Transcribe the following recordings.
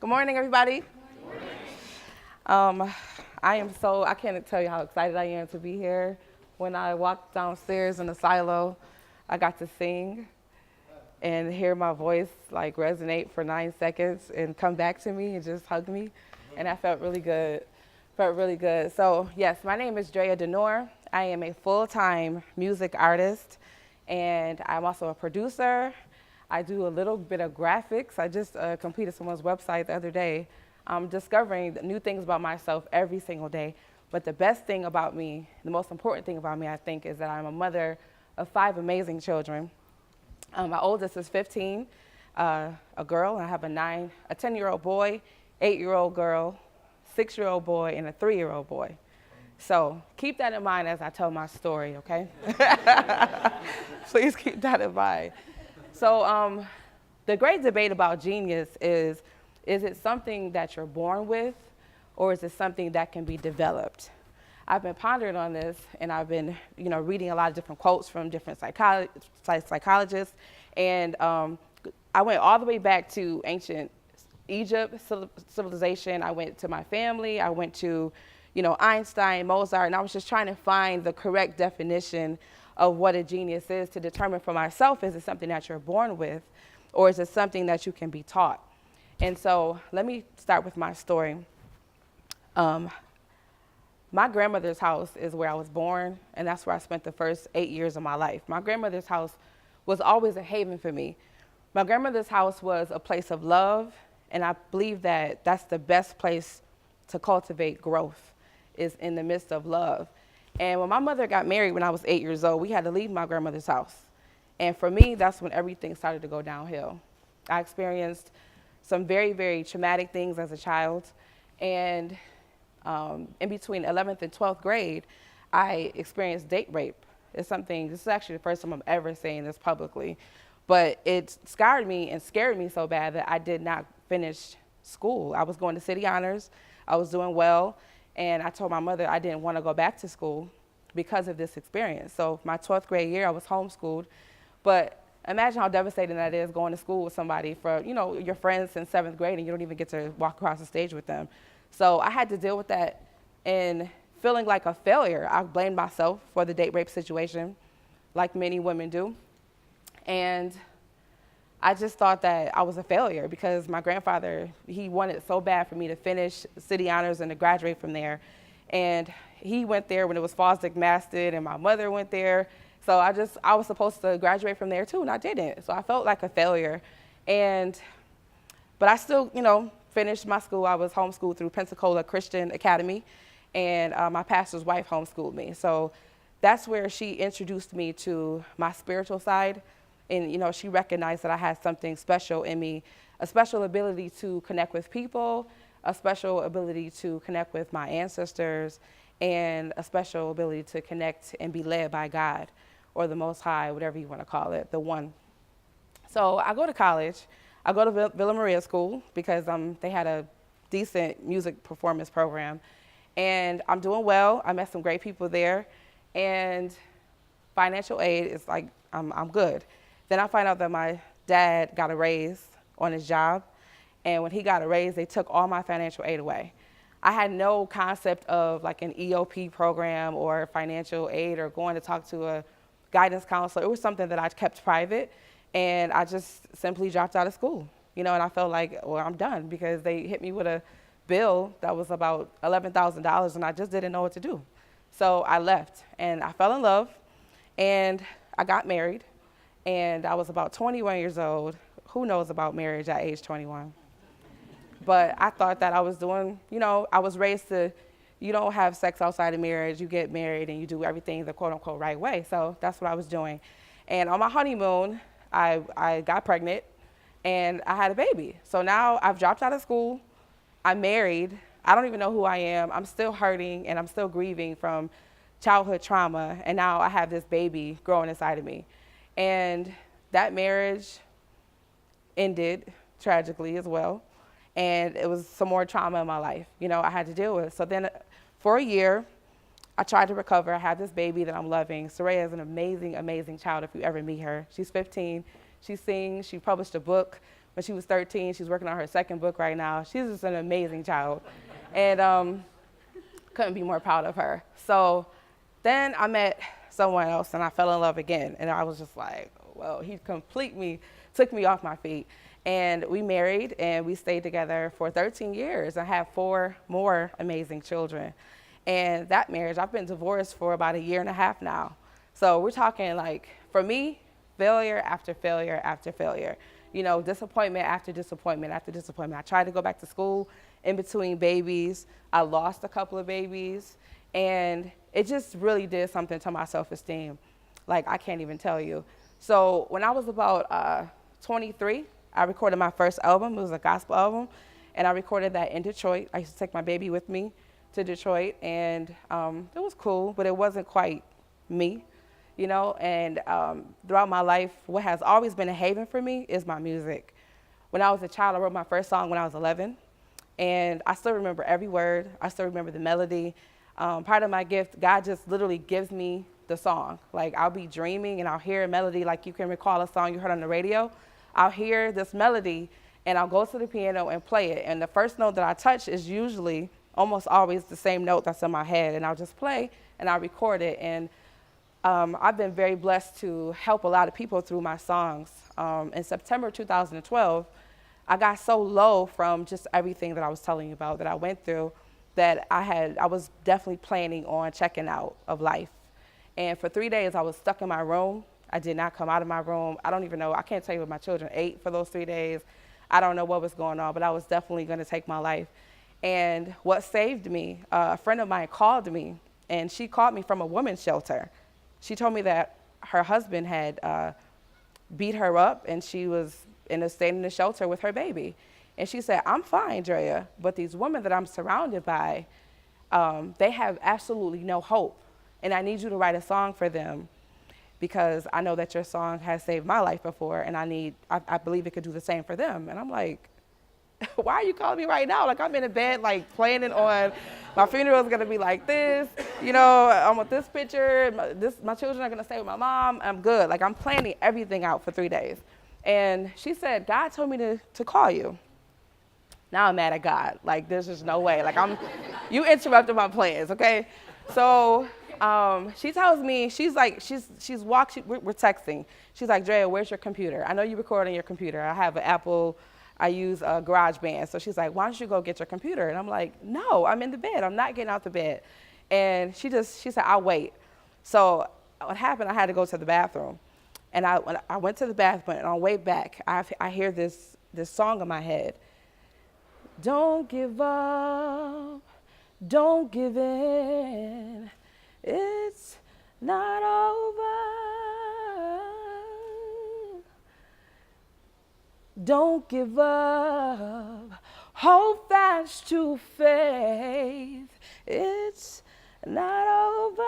Good morning, everybody. Um, I can't tell you how excited I am to be here. When I walked downstairs in the silo, I got to sing and hear my voice like resonate for 9 seconds and come back to me and just hug me. And that felt really good. Felt really good. So yes, my name is Drea. I am a full-time music artist and I'm also a producer. I do a little bit of graphics. I just completed someone's website the other day. I'm discovering new things about myself every single day. But the best thing about me, the most important thing about me, I think, is that I'm a mother of 5 amazing children. My oldest is 15, a girl, and I have a 10-year-old boy, 8-year-old girl, 6-year-old boy, and a 3-year-old boy. So keep that in mind as I tell my story, okay? Please keep that in mind. So the great debate about genius is it something that you're born with, or is it something that can be developed? I've been pondering on this, and I've been, reading a lot of different quotes from different psychologists, and I went all the way back to ancient Egypt civilization. I went to my family. I went to, Einstein, Mozart, and I was just trying to find the correct definition of what a genius is to determine for myself, is it something that you're born with, or is it something that you can be taught? And so let me start with my story. My grandmother's house is where I was born, and that's where I spent the first 8 years of my life. My grandmother's house was always a haven for me. My grandmother's house was a place of love, and I believe that that's the best place to cultivate growth, is in the midst of love. And when my mother got married when I was 8 years old, we had to leave my grandmother's house. And for me, that's when everything started to go downhill. I experienced some very, very traumatic things as a child. And in between 11th and 12th grade, I experienced date rape. This is actually the first time I'm ever saying this publicly. But it scarred me and scared me so bad that I did not finish school. I was going to City Honors. I was doing well. And I told my mother I didn't want to go back to school because of this experience. So my 12th grade year, I was homeschooled. But imagine how devastating that is, going to school with somebody for, your friends in 7th grade, and you don't even get to walk across the stage with them. So I had to deal with that and feeling like a failure. I blamed myself for the date rape situation, like many women do. And I just thought that I was a failure because my grandfather, he wanted so bad for me to finish City Honors and to graduate from there. And he went there when it was Fosdick Masted, and my mother went there. So I was supposed to graduate from there too, and I didn't. So I felt like a failure. But I still, finished my school. I was homeschooled through Pensacola Christian Academy, and my pastor's wife homeschooled me. So that's where she introduced me to my spiritual side. And, she recognized that I had something special in me, a special ability to connect with people, a special ability to connect with my ancestors, and a special ability to connect and be led by God, or the Most High, whatever you want to call it, the one. So I go to college. I go to Villa Maria School because they had a decent music performance program. And I'm doing well. I met some great people there. And financial aid is like, I'm good. Then I find out that my dad got a raise on his job. And when he got a raise, they took all my financial aid away. I had no concept of like an EOP program or financial aid or going to talk to a guidance counselor. It was something that I kept private, and I just simply dropped out of school, and I felt like, well, I'm done, because they hit me with a bill that was about $11,000, and I just didn't know what to do. So I left, and I fell in love, and I got married, and I was about 21 years old. Who knows about marriage at age 21? But I thought that I was doing, I was raised to, you don't have sex outside of marriage, you get married and you do everything the quote unquote right way. So that's what I was doing. And on my honeymoon, I got pregnant and I had a baby. So now I've dropped out of school, I'm married, I don't even know who I am, I'm still hurting and I'm still grieving from childhood trauma, and now I have this baby growing inside of me. And that marriage ended tragically as well. And it was some more trauma in my life, I had to deal with. So then for a year, I tried to recover. I have this baby that I'm loving. Soraya is an amazing, amazing child if you ever meet her. She's 15. She sings. She published a book when she was 13. She's working on her second book right now. She's just an amazing child. And couldn't be more proud of her. So then I met someone else and I fell in love again. And I was just like, well, he completely took me off my feet. And we married and we stayed together for 13 years. I have 4 more amazing children. And that marriage, I've been divorced for about 1.5 years now. So we're talking like, for me, failure after failure after failure. You know, disappointment after disappointment after disappointment. I tried to go back to school in between babies. I lost a couple of babies. And it just really did something to my self-esteem. Like, I can't even tell you. So when I was about 23, I recorded my first album. It was a gospel album. And I recorded that in Detroit. I used to take my baby with me to Detroit. And it was cool, but it wasn't quite me, you know. And throughout my life, what has always been a haven for me is my music. When I was a child, I wrote my first song when I was 11. And I still remember every word. I still remember the melody. Part of my gift, God just literally gives me the song. Like, I'll be dreaming and I'll hear a melody, like you can recall a song you heard on the radio. I'll hear this melody and I'll go to the piano and play it. And the first note that I touch is usually almost always the same note that's in my head. And I'll just play and I'll record it. And I've been very blessed to help a lot of people through my songs. In September 2012, I got so low from just everything that I was telling you about that I went through that I was definitely planning on checking out of life. And for 3 days, I was stuck in my room. I did not come out of my room. I don't even know. I can't tell you what my children ate for those 3 days. I don't know what was going on, but I was definitely going to take my life. And what saved me, a friend of mine called me, and she called me from a women's shelter. She told me that her husband had beat her up, and she was staying in the shelter with her baby. And she said, I'm fine, Drea, but these women that I'm surrounded by, they have absolutely no hope. And I need you to write a song for them because I know that your song has saved my life before, and I believe it could do the same for them. And I'm like, why are you calling me right now? Like, I'm in a bed, like, planning on my funeral is going to be like this. You know, I'm with this picture. My children are going to stay with my mom. I'm good. Like, I'm planning everything out for 3 days. And she said, God told me to call you. Now I'm mad at God. Like, there's just no way. Like, you interrupted my plans, okay? So she tells me, she's we're texting. She's like, Drea, where's your computer? I know you record on your computer. I have an Apple, I use a GarageBand. So she's like, why don't you go get your computer? And I'm like, no, I'm in the bed. I'm not getting out the bed. And she said, I'll wait. So what happened, I had to go to the bathroom. And when I went to the bathroom, and on the way back, I hear this song in my head. Don't give up, don't give in, it's not over. Don't give up, hold fast to faith, it's not over.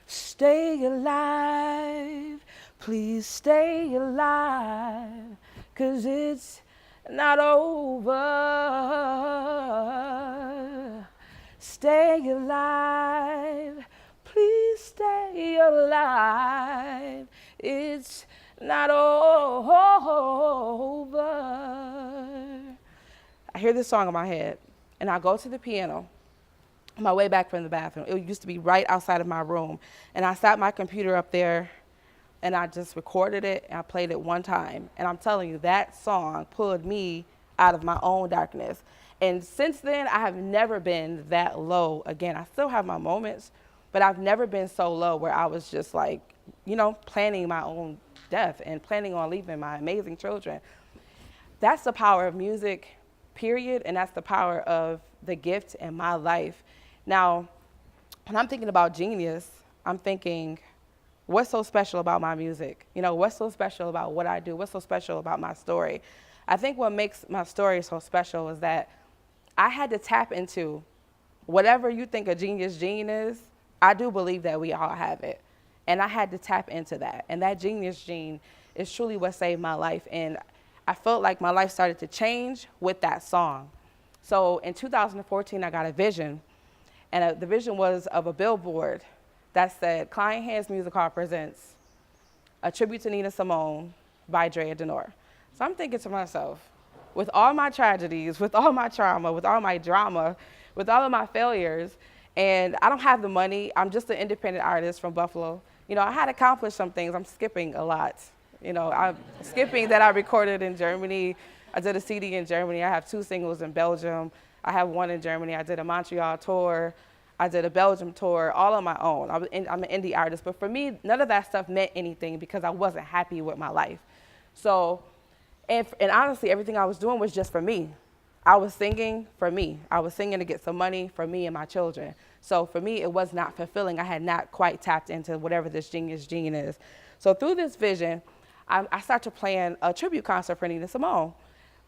Stay alive, please stay alive, 'cause it's not over. Stay alive, please stay alive, it's not over. I hear this song in my head, and I go to the piano on my way back from the bathroom. It used to be right outside of my room, and I sat my computer up there, and I just recorded it, and I played it one time. And I'm telling you, that song pulled me out of my own darkness. And since then, I have never been that low again. I still have my moments, but I've never been so low where I was just like, you know, planning my own death and planning on leaving my amazing children. That's the power of music, period, and that's the power of the gift in my life. Now, when I'm thinking about genius, I'm thinking, what's so special about my music? You know, what's so special about what I do? What's so special about my story? I think what makes my story so special is that I had to tap into whatever you think a genius gene is. I do believe that we all have it. And I had to tap into that. And that genius gene is truly what saved my life. And I felt like my life started to change with that song. So in 2014, I got a vision. And the vision was of a billboard that said, Client Hands Music Hall presents a tribute to Nina Simone by Drea. So I'm thinking to myself, with all my tragedies, with all my trauma, with all my drama, with all of my failures, and I don't have the money. I'm just an independent artist from Buffalo. You know, I had accomplished some things. I'm skipping a lot. You know, I'm skipping that I recorded in Germany. I did a CD in Germany. I have 2 singles in Belgium. I have 1 in Germany. I did a Montreal tour. I did a Belgium tour, all on my own. I'm an indie artist. But for me, none of that stuff meant anything because I wasn't happy with my life. So, and honestly, everything I was doing was just for me. I was singing for me. I was singing to get some money for me and my children. So for me, it was not fulfilling. I had not quite tapped into whatever this genius gene is. So through this vision, I started to plan a tribute concert for Nina Simone.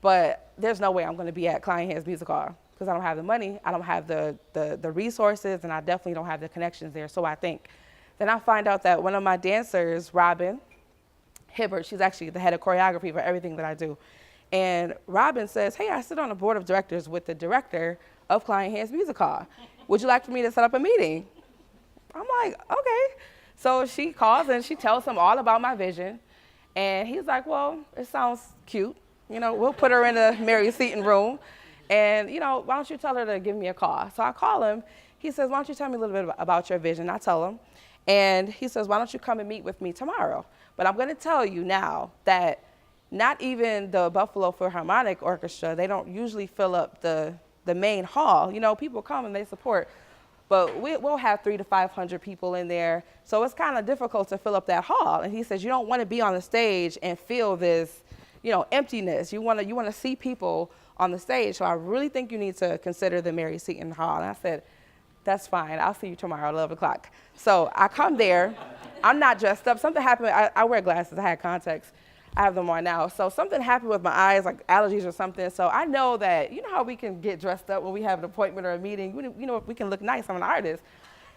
But there's no way I'm going to be at Klein Hands Music Hall because I don't have the money, I don't have the resources, and I definitely don't have the connections there, so I think. Then I find out that one of my dancers, Robin Hibbert, she's actually the head of choreography for everything that I do. And Robin says, hey, I sit on a board of directors with the director of Klein Hands Music Hall. Would you like for me to set up a meeting? I'm like, okay. So she calls and she tells him all about my vision. And he's like, well, it sounds cute. You know, we'll put her in a Mary Seton room. And, you know, why don't you tell her to give me a call? So I call him. He says, why don't you tell me a little bit about your vision? I tell him. And he says, why don't you come and meet with me tomorrow? But I'm going to tell you now that not even the Buffalo Philharmonic Orchestra, they don't usually fill up the main hall. You know, people come and they support, but we'll have 300 to 500 people in there. So it's kind of difficult to fill up that hall. And he says, you don't want to be on the stage and feel this, you know, emptiness. You want to see people on the stage. So I really think you need to consider the Mary Seton Hall. And I said, that's fine. I'll see you tomorrow at 11 o'clock. So I come there. I'm not dressed up. Something happened. I wear glasses. I had contacts. I have them on now. So something happened with my eyes, like allergies or something. So I know that, you know how we can get dressed up when we have an appointment or a meeting? You know, we can look nice. I'm an artist.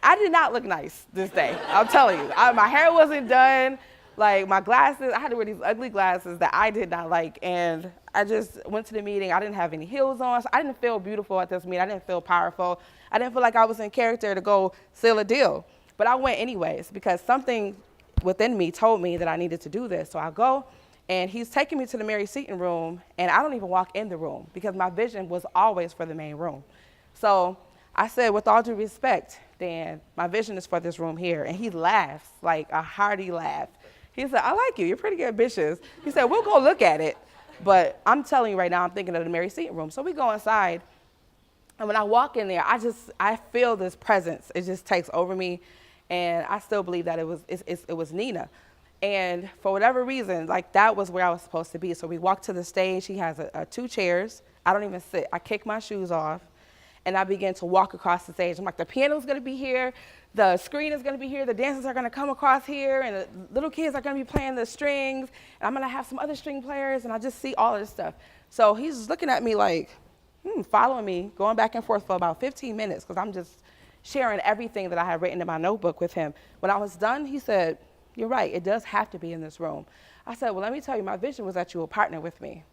I did not look nice this day. I'm telling you. My hair wasn't done. Like my glasses, I had to wear these ugly glasses that I did not like. And I just went to the meeting. I didn't have any heels on. So I didn't feel beautiful at this meeting. I didn't feel powerful. I didn't feel like I was in character to go seal a deal. But I went anyways because something within me told me that I needed to do this. So I go. And he's taking me to the Mary Seton room, and I don't even walk in the room because my vision was always for the main room. So I said, with all due respect, Dan, my vision is for this room here. And he laughs, like a hearty laugh. He said, I like you. You're pretty ambitious. He said, we'll go look at it. But I'm telling you right now, I'm thinking of the Mary Seton room. So we go inside, and when I walk in there, I feel this presence. It just takes over me, and I still believe that it was Nina. And for whatever reason, like that was where I was supposed to be. So we walked to the stage. He has 2 chairs. I don't even sit. I kick my shoes off, and I begin to walk across the stage. I'm like, the piano's going to be here. The screen is going to be here. The dancers are going to come across here, and the little kids are going to be playing the strings. And I'm going to have some other string players, and I just see all of this stuff. So he's looking at me like, following me, going back and forth for about 15 minutes because I'm just sharing everything that I had written in my notebook with him. When I was done, he said, you're right, it does have to be in this room. I said, well, let me tell you, my vision was that you will partner with me.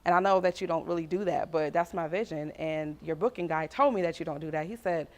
And I know that you don't really do that, but that's my vision. And your booking guy told me that you don't do that. He said,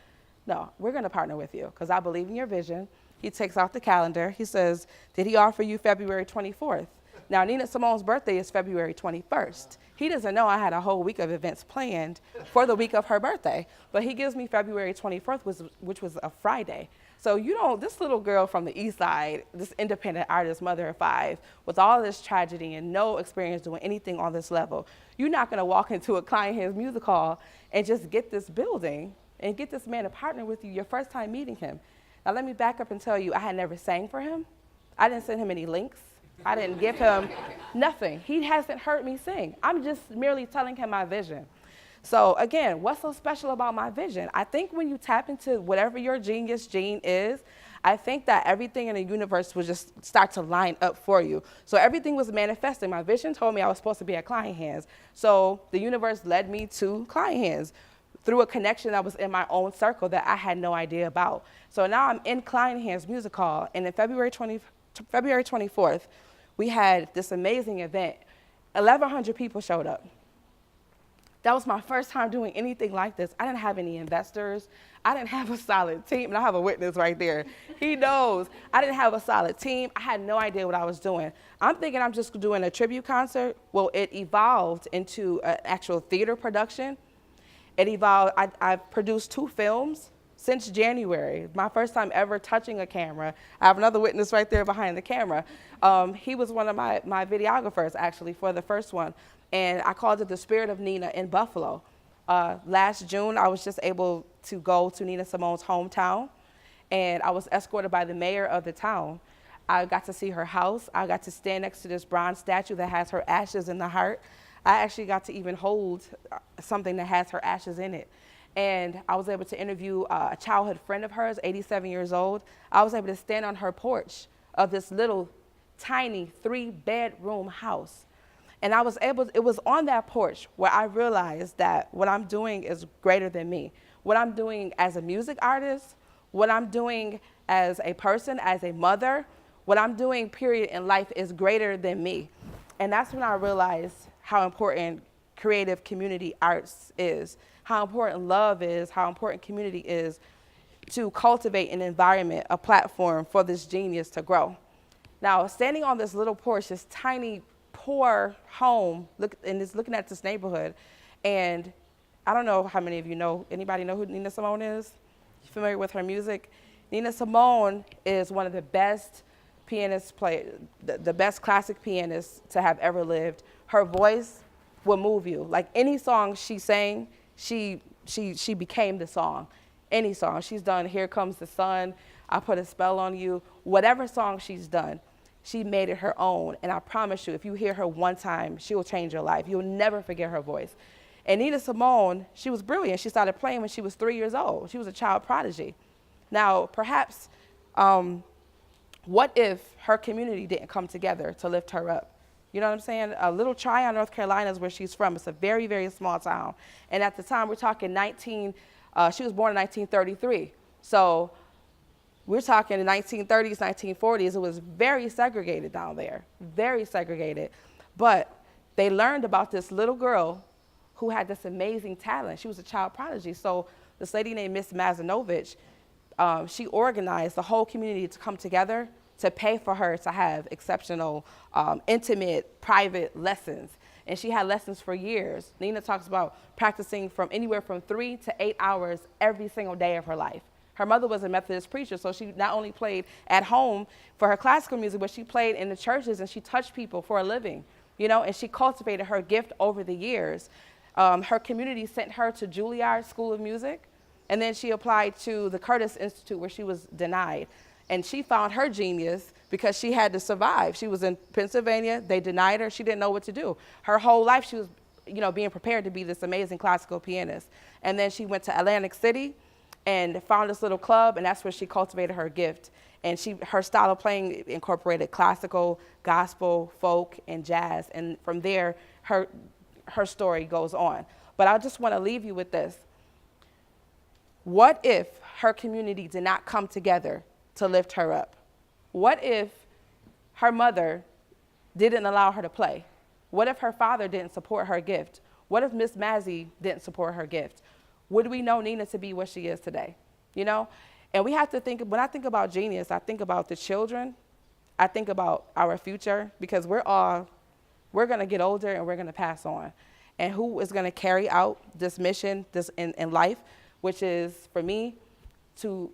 no, we're going to partner with you because I believe in your vision. He takes out the calendar. He says, did he offer you February 24th? Now, Nina Simone's birthday is February 21st. He doesn't know I had a whole week of events planned for the week of her birthday. But he gives me February 24th, which was a Friday. So, you know, this little girl from the East Side, this independent artist, mother of 5, with all this tragedy and no experience doing anything on this level, you're not going to walk into a Klein Hands Music Hall and just get this building and get this man to partner with you your first time meeting him. Now, let me back up and tell you, I had never sang for him. I didn't send him any links. I didn't give him nothing. He hasn't heard me sing. I'm just merely telling him my vision. So again, what's so special about my vision? I think when you tap into whatever your genius gene is, I think that everything in the universe will just start to line up for you. So everything was manifesting. My vision told me I was supposed to be at Klein Hands. So the universe led me to Klein Hands through a connection that was in my own circle that I had no idea about. So now I'm in Klein Hands Music Hall, and in February 24th, we had this amazing event. 1,100 people showed up. That was my first time doing anything like this. I didn't have any investors. I didn't have a solid team. And I have a witness right there. He knows. I didn't have a solid team. I had no idea what I was doing. I'm thinking I'm just doing a tribute concert. Well, it evolved into an actual theater production. It evolved. I've produced 2 films since January. My first time ever touching a camera. I have another witness right there behind the camera. He was one of my videographers, actually, for the first one. And I called it The Spirit of Nina in Buffalo. Last June, I was just able to go to Nina Simone's hometown, and I was escorted by the mayor of the town. I got to see her house. I got to stand next to this bronze statue that has her ashes in the heart. I actually got to even hold something that has her ashes in it. And I was able to interview a childhood friend of hers, 87 years old. I was able to stand on her porch of this little tiny 3-bedroom house. And I was able, it was on that porch where I realized that what I'm doing is greater than me. What I'm doing as a music artist, what I'm doing as a person, as a mother, what I'm doing, period, in life is greater than me. And that's when I realized how important creative community arts is, how important love is, how important community is to cultivate an environment, a platform for this genius to grow. Now, standing on this little porch, this tiny, poor home, looking at this neighborhood, and I don't know how many of you know, anybody know who Nina Simone is? You familiar with her music? Nina Simone is one of the best pianists, the best classic pianists to have ever lived. Her voice will move you. Like any song she sang, she became the song. Any song. She's done Here Comes the Sun, I Put a Spell on You, whatever song she's done, she made it her own. And I promise you, if you hear her one time, she will change your life. You'll never forget her voice. And Nina Simone, she was brilliant. She started playing when she was 3 years old. She was a child prodigy. Now, perhaps, what if her community didn't come together to lift her up? You know what I'm saying? A little Tryon, North Carolina is where she's from. It's a very, very small town. And at the time, we're talking she was born in 1933. So we're talking in the 1930s, 1940s. It was very segregated down there, very segregated. But they learned about this little girl who had this amazing talent. She was a child prodigy. So this lady named Miss Mazinovich, she organized the whole community to come together to pay for her to have exceptional, intimate, private lessons. And she had lessons for years. Nina talks about practicing from anywhere from 3 to 8 hours every single day of her life. Her mother was a Methodist preacher, so she not only played at home for her classical music, but she played in the churches and she touched people for a living, you know, and she cultivated her gift over the years. Her community sent her to Juilliard School of Music, and then she applied to the Curtis Institute where she was denied. And she found her genius because she had to survive. She was in Pennsylvania, they denied her, she didn't know what to do. Her whole life she was, you know, being prepared to be this amazing classical pianist. And then she went to Atlantic City and found this little club, and that's where she cultivated her gift. And her style of playing incorporated classical, gospel, folk, and jazz. And from there, her story goes on. But I just want to leave you with this. What if her community did not come together to lift her up? What if her mother didn't allow her to play? What if her father didn't support her gift? What if Miss Mazzy didn't support her gift? Would we know Nina to be what she is today? You know? And we have to think, when I think about genius, I think about the children. I think about our future, because we're going to get older and we're going to pass on. And who is going to carry out this mission in life, which is, for me, to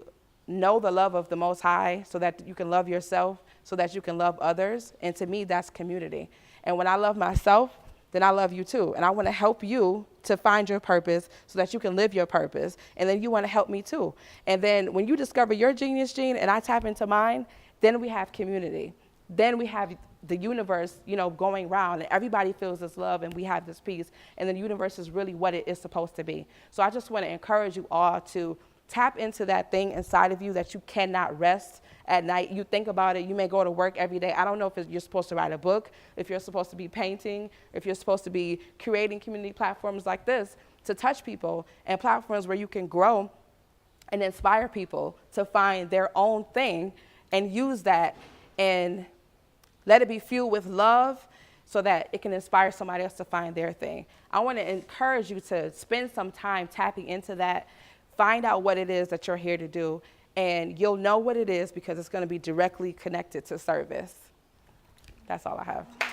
know the love of the Most High so that you can love yourself, so that you can love others. And to me, that's community. And when I love myself, then I love you too. And I want to help you to find your purpose so that you can live your purpose. And then you want to help me too. And then when you discover your genius gene and I tap into mine, then we have community. Then we have the universe, you know, going round, and everybody feels this love and we have this peace. And the universe is really what it is supposed to be. So I just want to encourage you all to tap into that thing inside of you that you cannot rest at night. You think about it, you may go to work every day. I don't know if you're supposed to write a book, if you're supposed to be painting, if you're supposed to be creating community platforms like this to touch people, and platforms where you can grow and inspire people to find their own thing and use that and let it be fueled with love, so that it can inspire somebody else to find their thing. I want to encourage you to spend some time tapping into that, find out what it is that you're here to do, and you'll know what it is because it's going to be directly connected to service. That's all I have.